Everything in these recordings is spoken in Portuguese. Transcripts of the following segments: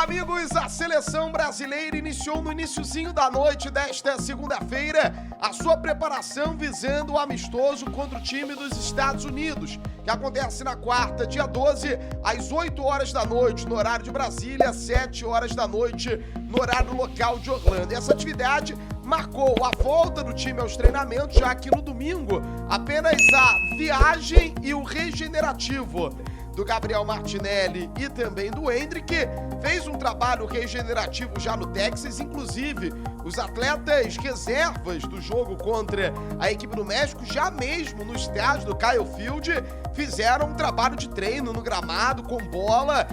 amigos, a seleção brasileira iniciou no iniciozinho da noite desta segunda-feira a sua preparação visando o amistoso contra o time dos Estados Unidos, que acontece na quarta, dia 12, às 8 horas da noite, no horário de Brasília, 7 horas da noite, no horário local de Orlando. E essa atividade marcou a volta do time aos treinamentos, já que no domingo apenas a viagem e o regenerativo do Gabriel Martinelli e também do Endrick fez um trabalho regenerativo já no Texas. Inclusive, os atletas reservas do jogo contra a equipe do México, já mesmo no estádio do Kyle Field, fizeram um trabalho de treino no gramado, com bola,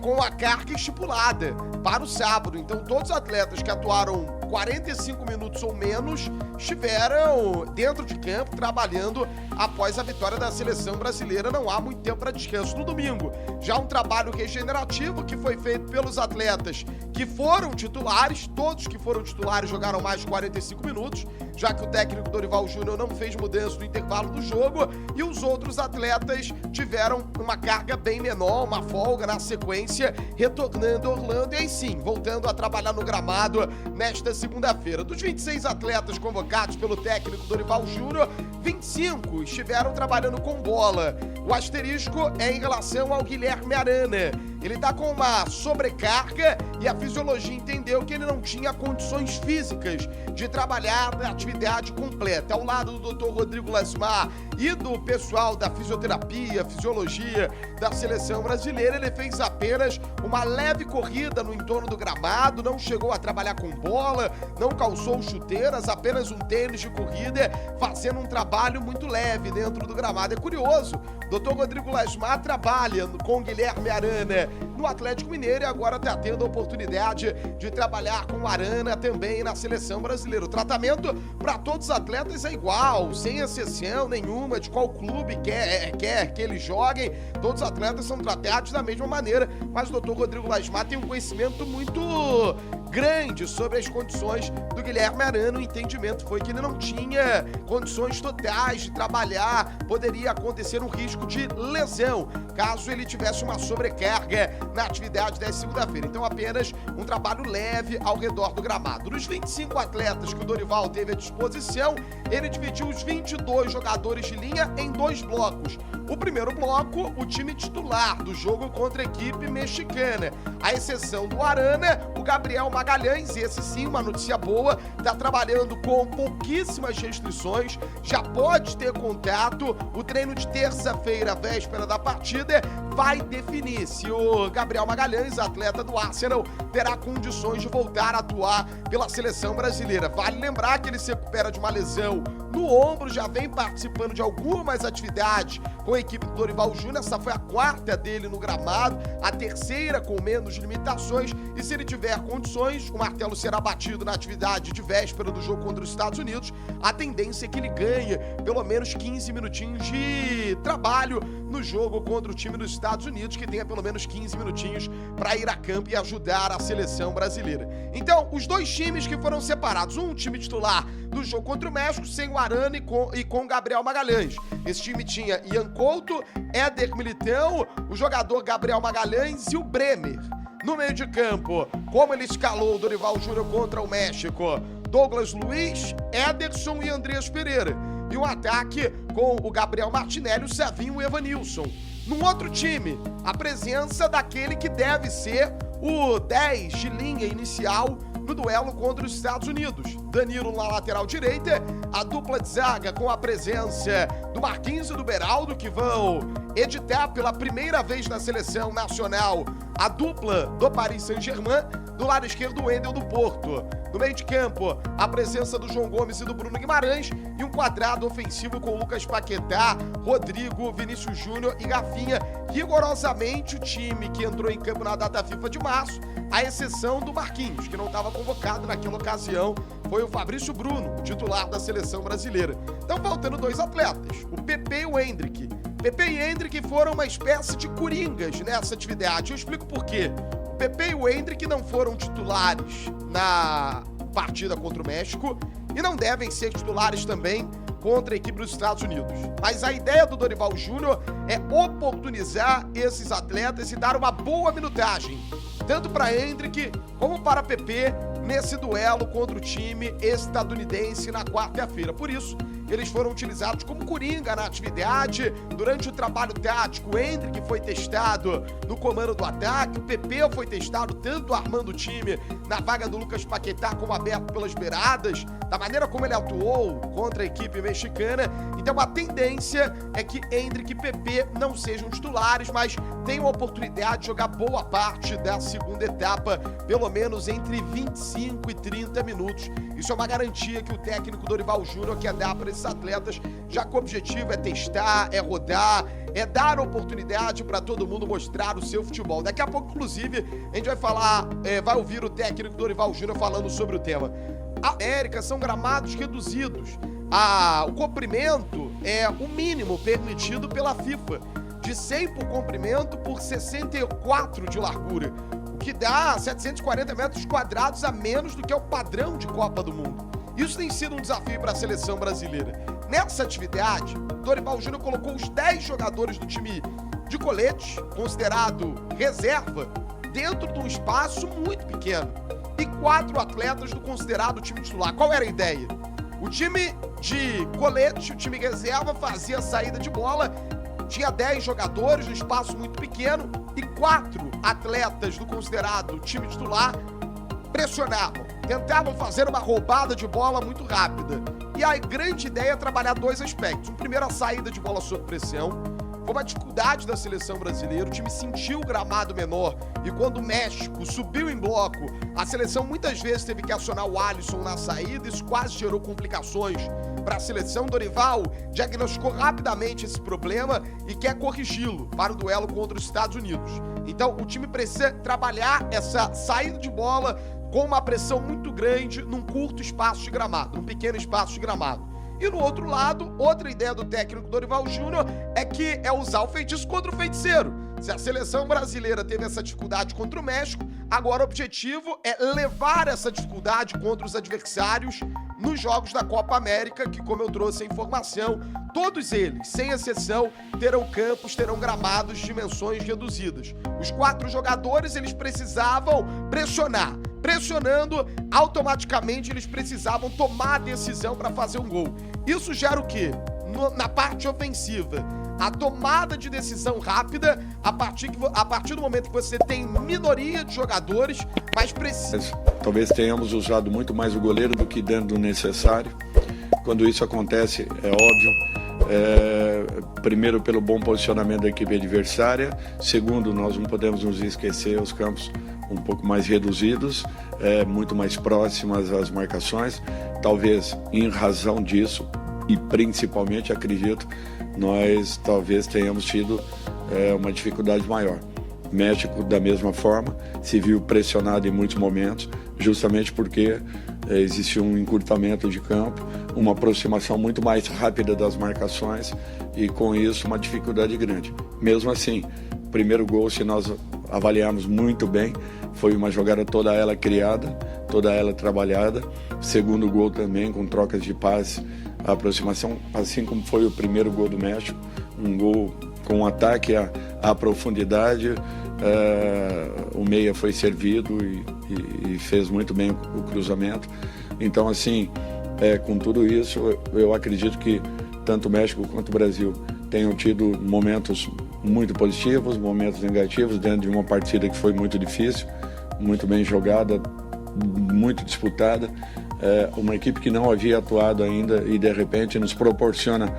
com a carga estipulada para o sábado. Então, todos os atletas que atuaram 45 minutos ou menos estiveram dentro de campo trabalhando após a vitória da seleção brasileira. Não há muito tempo para descanso no domingo. Já um trabalho regenerativo que foi feito pelos atletas que foram titulares. Todos que foram titulares jogaram mais de 45 minutos, já que o técnico Dorival Júnior não fez mudança no intervalo do jogo, e os outros atletas tiveram uma carga bem menor, uma folga na sequência, retornando a Orlando e aí sim, voltando a trabalhar no gramado nesta segunda-feira. Dos 26 atletas convocados pelo técnico Dorival Júnior, 25 estiveram trabalhando com bola. O asterisco é em relação ao Guilherme Arana. Ele tá com uma sobrecarga e a fisiologia entendeu que ele não tinha condições físicas de trabalhar na atividade completa. Ao lado do Dr. Rodrigo Lasmar e do pessoal da fisioterapia, fisiologia da seleção brasileira, ele fez apenas uma leve corrida no entorno do gramado, não chegou a trabalhar com bola, não calçou chuteiras, apenas um tênis de corrida, fazendo um trabalho muito leve dentro do gramado. É curioso, Dr. Rodrigo Lasmar trabalha com Guilherme Arana no Atlético Mineiro e agora está tendo a oportunidade de trabalhar com o Arana também na seleção brasileira. O tratamento para todos os atletas é igual, sem exceção nenhuma de qual clube quer que eles joguem. Todos os atletas são tratados da mesma maneira, mas o Dr. Rodrigo Lasmar tem um conhecimento muito grande sobre as condições do Guilherme Arana. O entendimento foi que ele não tinha condições totais de trabalhar, poderia acontecer um risco de lesão caso ele tivesse uma sobrecarga na atividade desta segunda-feira. Então, apenas um trabalho leve ao redor do gramado. Dos 25 atletas que o Dorival teve à disposição, ele dividiu os 22 jogadores de linha em dois blocos. O primeiro bloco, o time titular do jogo contra a equipe mexicana. À exceção do Arana, o Gabriel Magalhães, esse sim, uma notícia boa, está trabalhando com pouquíssimas restrições, já pode ter contato. O treino de terça-feira, véspera da partida, vai definir se o Gabriel Magalhães, atleta do Arsenal, terá condições de voltar a atuar pela seleção brasileira. Vale lembrar que ele se recupera de uma lesão no ombro, já vem participando de algumas atividades com a equipe do Dorival Júnior. Essa foi a quarta dele no gramado, a terceira com menos limitações, e se ele tiver condições, o martelo será batido na atividade de véspera do jogo contra os Estados Unidos. A tendência é que ele ganhe pelo menos 15 minutinhos de trabalho no jogo contra o time dos Estados Unidos, que tenha pelo menos 15 minutinhos para ir a campo e ajudar a seleção brasileira. Então, os dois times que foram separados, um time titular do jogo contra o México, sem o Arana e com Gabriel Magalhães. Esse time tinha Ian Couto, Éder Militão, o jogador Gabriel Magalhães e o Bremer. No meio de campo, como ele escalou o Dorival Júnior contra o México, Douglas Luiz, Ederson e Andreas Pereira. E um ataque com o Gabriel Martinelli, o Savinho e o Evanilson. Num outro time, a presença daquele que deve ser o 10 de linha inicial no duelo contra os Estados Unidos. Danilo na lateral direita, a dupla de zaga com a presença do Marquinhos e do Beraldo, que vão editar pela primeira vez na seleção nacional a dupla do Paris Saint-Germain. Do lado esquerdo, o Wendel do Porto. No meio de campo, a presença do João Gomes e do Bruno Guimarães e um quadrado ofensivo com Lucas Paquetá, Rodrigo, Vinícius Júnior e Rafinha. Rigorosamente o time que entrou em campo na data FIFA de março, à exceção do Marquinhos, que não estava convocado naquela ocasião, foi o Fabrício Bruno, titular da seleção brasileira. Então, faltando dois atletas, o Pepe e o Endrick. Pepe e Endrick foram uma espécie de coringas nessa atividade. Eu explico por quê. O Pepe e o Endrick não foram titulares na partida contra o México e não devem ser titulares também contra a equipe dos Estados Unidos. Mas a ideia do Dorival Júnior é oportunizar esses atletas e dar uma boa minutagem tanto para Endrick como para PP nesse duelo contra o time estadunidense na quarta-feira. Por isso, eles foram utilizados como coringa na atividade. Durante o trabalho tático, o Endrick foi testado no comando do ataque, o PP foi testado tanto armando o time na vaga do Lucas Paquetá como aberto pelas beiradas, da maneira como ele atuou contra a equipe mexicana. Então a tendência é que Endrick e PP não sejam titulares, mas tenham a oportunidade de jogar boa parte da segunda etapa, pelo menos entre 25 e 30 minutos. Isso é uma garantia que o técnico Dorival Júnior quer dar para esses atletas, já que o objetivo é testar, é rodar, é dar oportunidade para todo mundo mostrar o seu futebol. Daqui a pouco, inclusive, a gente vai falar, vai ouvir o técnico Dorival Júnior falando sobre o tema. A América são gramados reduzidos. O comprimento é o mínimo permitido pela FIFA, de 100 por comprimento por 64 de largura, o que dá 740 metros quadrados a menos do que é o padrão de Copa do Mundo. Isso tem sido um desafio para a seleção brasileira. Nessa atividade, Dorival Júnior colocou os 10 jogadores do time de colete, considerado reserva, dentro de um espaço muito pequeno, e 4 atletas do considerado time titular. Qual era a ideia? O time de colete, o time reserva, fazia a saída de bola, tinha 10 jogadores, um espaço muito pequeno, e 4 atletas do considerado time titular pressionavam, tentavam fazer uma roubada de bola muito rápida. E a grande ideia é trabalhar 2 aspectos. O primeiro, a saída de bola sob pressão. Foi uma dificuldade da seleção brasileira, o time sentiu o gramado menor, e quando o México subiu em bloco, a seleção muitas vezes teve que acionar o Alisson na saída. Isso quase gerou complicações para a seleção. Dorival diagnosticou rapidamente esse problema e quer corrigi-lo para o duelo contra os Estados Unidos. Então o time precisa trabalhar essa saída de bola com uma pressão muito grande num curto espaço de gramado, num pequeno espaço de gramado. E no outro lado, outra ideia do técnico Dorival Júnior é usar o feitiço contra o feiticeiro. Se a seleção brasileira teve essa dificuldade contra o México, agora o objetivo é levar essa dificuldade contra os adversários nos jogos da Copa América, que, como eu trouxe a informação, todos eles, sem exceção, terão campos, terão gramados de dimensões reduzidas. Os 4 jogadores, eles precisavam pressionar. Pressionando, automaticamente eles precisavam tomar a decisão para fazer um gol. Isso gera o quê? Na parte ofensiva, a tomada de decisão rápida a partir do momento que você tem minoria de jogadores, mas precisa. Talvez tenhamos usado muito mais o goleiro do que dentro do necessário. Quando isso acontece, é óbvio. Primeiro, pelo bom posicionamento da equipe adversária. Segundo, nós não podemos nos esquecer os campos um pouco mais reduzidos, muito mais próximas às marcações. Talvez em razão disso, e principalmente, acredito, nós talvez tenhamos tido uma dificuldade maior. México, da mesma forma, se viu pressionado em muitos momentos, justamente porque existiu um encurtamento de campo, uma aproximação muito mais rápida das marcações e, com isso, uma dificuldade grande. Mesmo assim, o primeiro gol, se nós avaliarmos muito bem, foi uma jogada toda ela criada, toda ela trabalhada. Segundo gol também, com trocas de passe, a aproximação, assim como foi o primeiro gol do México, um gol com um ataque à profundidade. O meia foi servido e fez muito bem o cruzamento. Então, assim, com tudo isso, eu acredito que tanto o México quanto o Brasil tenham tido momentos muito positivos, momentos negativos dentro de uma partida que foi muito difícil, muito bem jogada, muito disputada. Uma equipe que não havia atuado ainda e de repente nos proporciona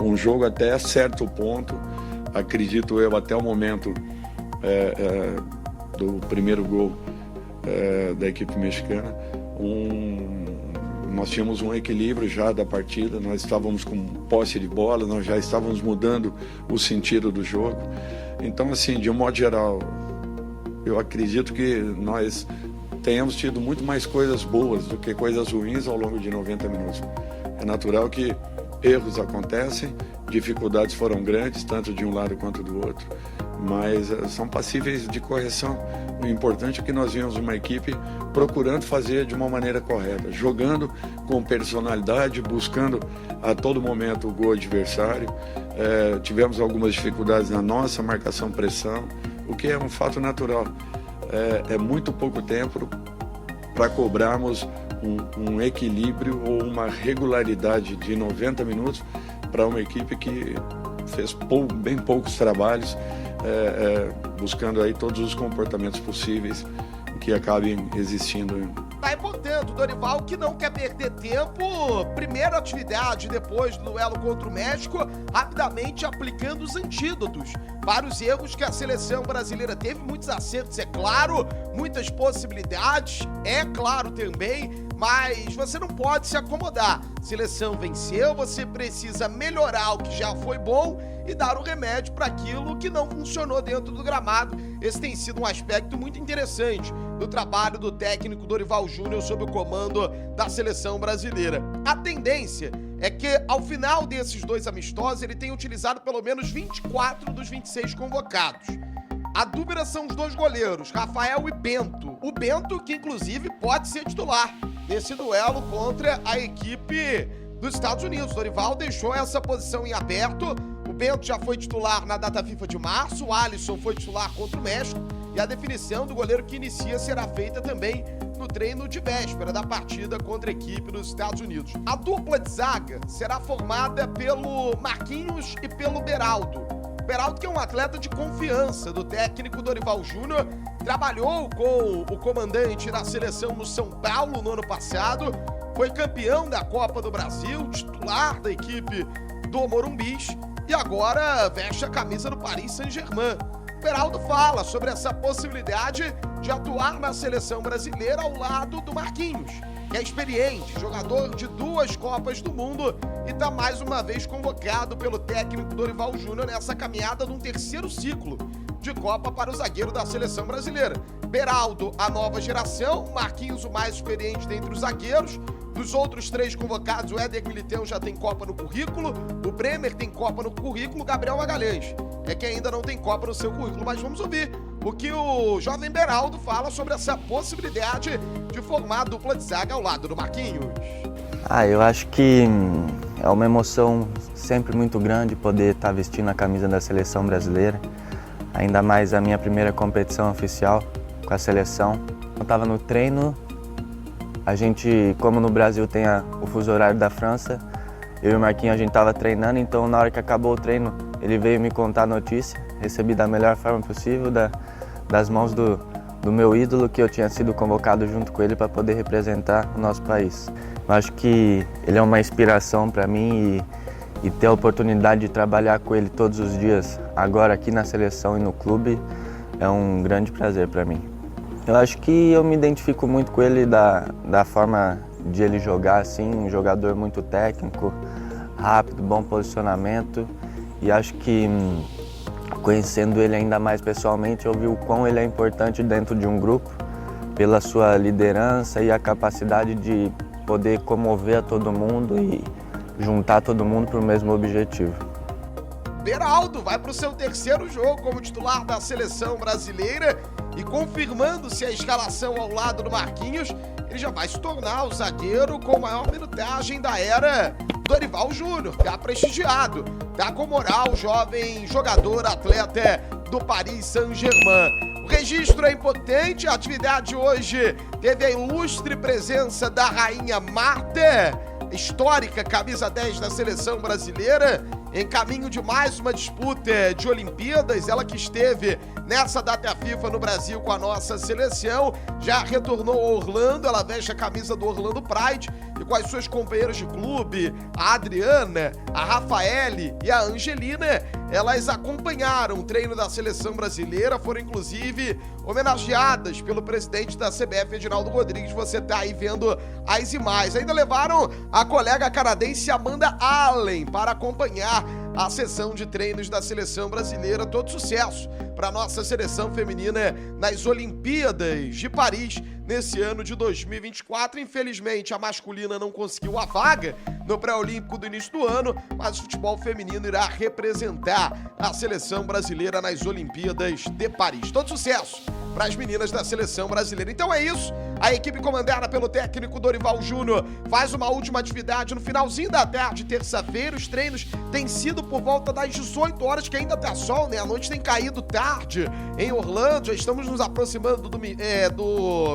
um jogo até certo ponto, acredito eu, até o momento do primeiro gol da equipe mexicana. Nós tínhamos um equilíbrio já da partida, nós estávamos com posse de bola, nós já estávamos mudando o sentido do jogo. Então, assim, de um modo geral, eu acredito que nós tenhamos tido muito mais coisas boas do que coisas ruins ao longo de 90 minutos. É natural que erros acontecem, dificuldades foram grandes, tanto de um lado quanto do outro, mas são passíveis de correção. O importante é que nós vimos uma equipe procurando fazer de uma maneira correta, jogando com personalidade, buscando a todo momento o gol adversário. Tivemos algumas dificuldades na nossa marcação-pressão, o que é um fato natural. é muito pouco tempo para cobrarmos um equilíbrio ou uma regularidade de 90 minutos para uma equipe que fez bem poucos trabalhos, buscando aí todos os comportamentos possíveis que acabem existindo. Tá importante, o Dorival, que não quer perder tempo, primeira atividade depois do duelo contra o México, rapidamente aplicando os antídotos para os erros que a seleção brasileira teve, muitos acertos, é claro, muitas possibilidades, é claro também, mas você não pode se acomodar. Seleção venceu, você precisa melhorar o que já foi bom e dar o remédio para aquilo que não funcionou dentro do gramado. Esse tem sido um aspecto muito interessante do trabalho do técnico Dorival Júnior sob o comando da seleção brasileira. A tendência é que, ao final desses dois amistosos, ele tenha utilizado pelo menos 24 dos 26 convocados. A dúvida são os dois goleiros, Rafael e Bento. O Bento, que inclusive pode ser titular nesse duelo contra a equipe dos Estados Unidos. Dorival deixou essa posição em aberto. O Bento já foi titular na data FIFA de março, o Alisson foi titular contra o México e a definição do goleiro que inicia será feita também no treino de véspera da partida contra a equipe dos Estados Unidos. A dupla de zaga será formada pelo Marquinhos e pelo Beraldo. Beraldo, que é um atleta de confiança do técnico Dorival Júnior, trabalhou com o comandante da seleção no São Paulo no ano passado, foi campeão da Copa do Brasil, titular da equipe do Morumbis e agora veste a camisa do Paris Saint-Germain. Beraldo fala sobre essa possibilidade de atuar na seleção brasileira ao lado do Marquinhos, que é experiente, jogador de 2 Copas do Mundo e está mais uma vez convocado pelo técnico Dorival Júnior nessa caminhada num 3º ciclo de Copa para o zagueiro da seleção brasileira. Beraldo, a nova geração, Marquinhos, o mais experiente dentre os zagueiros. Dos outros 3 convocados, o Éder Militão já tem Copa no currículo, o Bremer tem Copa no currículo, o Gabriel Magalhães é que ainda não tem Copa no seu currículo, mas vamos ouvir o que o jovem Beraldo fala sobre essa possibilidade de formar a dupla de zaga ao lado do Marquinhos. Eu acho que é uma emoção sempre muito grande poder estar vestindo a camisa da seleção brasileira, ainda mais a minha primeira competição oficial com a seleção. Eu estava no treino, a gente, como no Brasil tem o fuso horário da França, eu e o Marquinhos a gente estava treinando, então na hora que acabou o treino ele veio me contar a notícia, recebi da melhor forma possível, das mãos do meu ídolo, que eu tinha sido convocado junto com ele para poder representar o nosso país. Eu acho que ele é uma inspiração para mim e ter a oportunidade de trabalhar com ele todos os dias, agora aqui na seleção e no clube, é um grande prazer para mim. Eu acho que eu me identifico muito com ele da forma de ele jogar, assim, um jogador muito técnico, rápido, bom posicionamento, e acho que conhecendo ele ainda mais pessoalmente, eu vi o quão ele é importante dentro de um grupo, pela sua liderança e a capacidade de poder comover a todo mundo e juntar todo mundo para o mesmo objetivo. Beraldo vai para o seu 3º jogo como titular da seleção brasileira e confirmando-se a escalação ao lado do Marquinhos, ele já vai se tornar o zagueiro com maior minutagem da era Dorival Júnior, tá prestigiado, tá com moral o jovem jogador atleta do Paris Saint-Germain. O registro é importante, a atividade hoje teve a ilustre presença da rainha Marta, histórica camisa 10 da seleção brasileira, em caminho de mais uma disputa de Olimpíadas, ela que esteve nessa data FIFA no Brasil com a nossa seleção, já retornou a Orlando, ela veste a camisa do Orlando Pride e com as suas companheiras de clube, a Adriana, a Rafaele e a Angelina, elas acompanharam o treino da seleção brasileira, foram inclusive homenageadas pelo presidente da CBF, Edinaldo Rodrigues, você tá aí vendo as imagens. Ainda levaram a colega canadense Amanda Allen para acompanhar a sessão de treinos da seleção brasileira. Todo sucesso para nossa seleção feminina nas Olimpíadas de Paris nesse ano de 2024. Infelizmente, a masculina não conseguiu a vaga no pré-olímpico do início do ano, mas o futebol feminino irá representar a seleção brasileira nas Olimpíadas de Paris. Todo sucesso para as meninas da seleção brasileira. Então é isso, A equipe comandada pelo técnico Dorival Júnior faz uma última atividade no finalzinho da tarde, terça-feira. Os treinos têm sido por volta das 18 horas, que ainda tá sol, né? A noite tem caído tarde em Orlando, já estamos nos aproximando do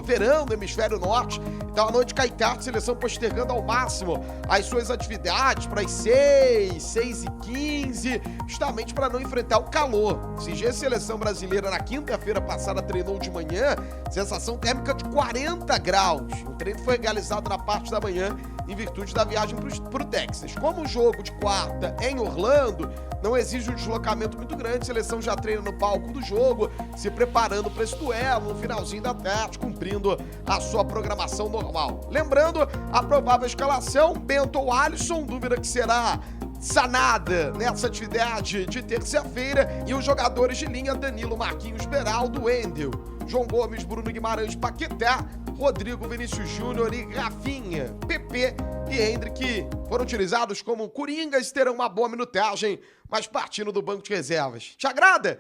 verão do hemisfério norte. Então a noite cai tarde, seleção postergando ao máximo as suas atividades para as 6h15, justamente para não enfrentar o calor. Se já a seleção brasileira na quinta-feira passada treinou de manhã, sensação térmica de 40 graus. O treino foi realizado na parte da manhã em virtude da viagem para o Texas. Como o jogo de quarta é em Orlando, não exige um deslocamento muito grande, a seleção já treina no palco do jogo, se preparando para esse duelo no finalzinho da tarde, cumprindo a sua programação normal. Lembrando, a provável escalação: Bento ou Alisson, dúvida que será sanada nessa atividade de terça-feira, e os jogadores de linha: Danilo, Marquinhos, Beraldo, Wendel, João Gomes, Bruno Guimarães, Paquetá, Rodrigo, Vinícius Júnior e Rafinha. PP e Hendrick foram utilizados como coringas, terão uma boa minutagem, mas partindo do banco de reservas. Te agrada?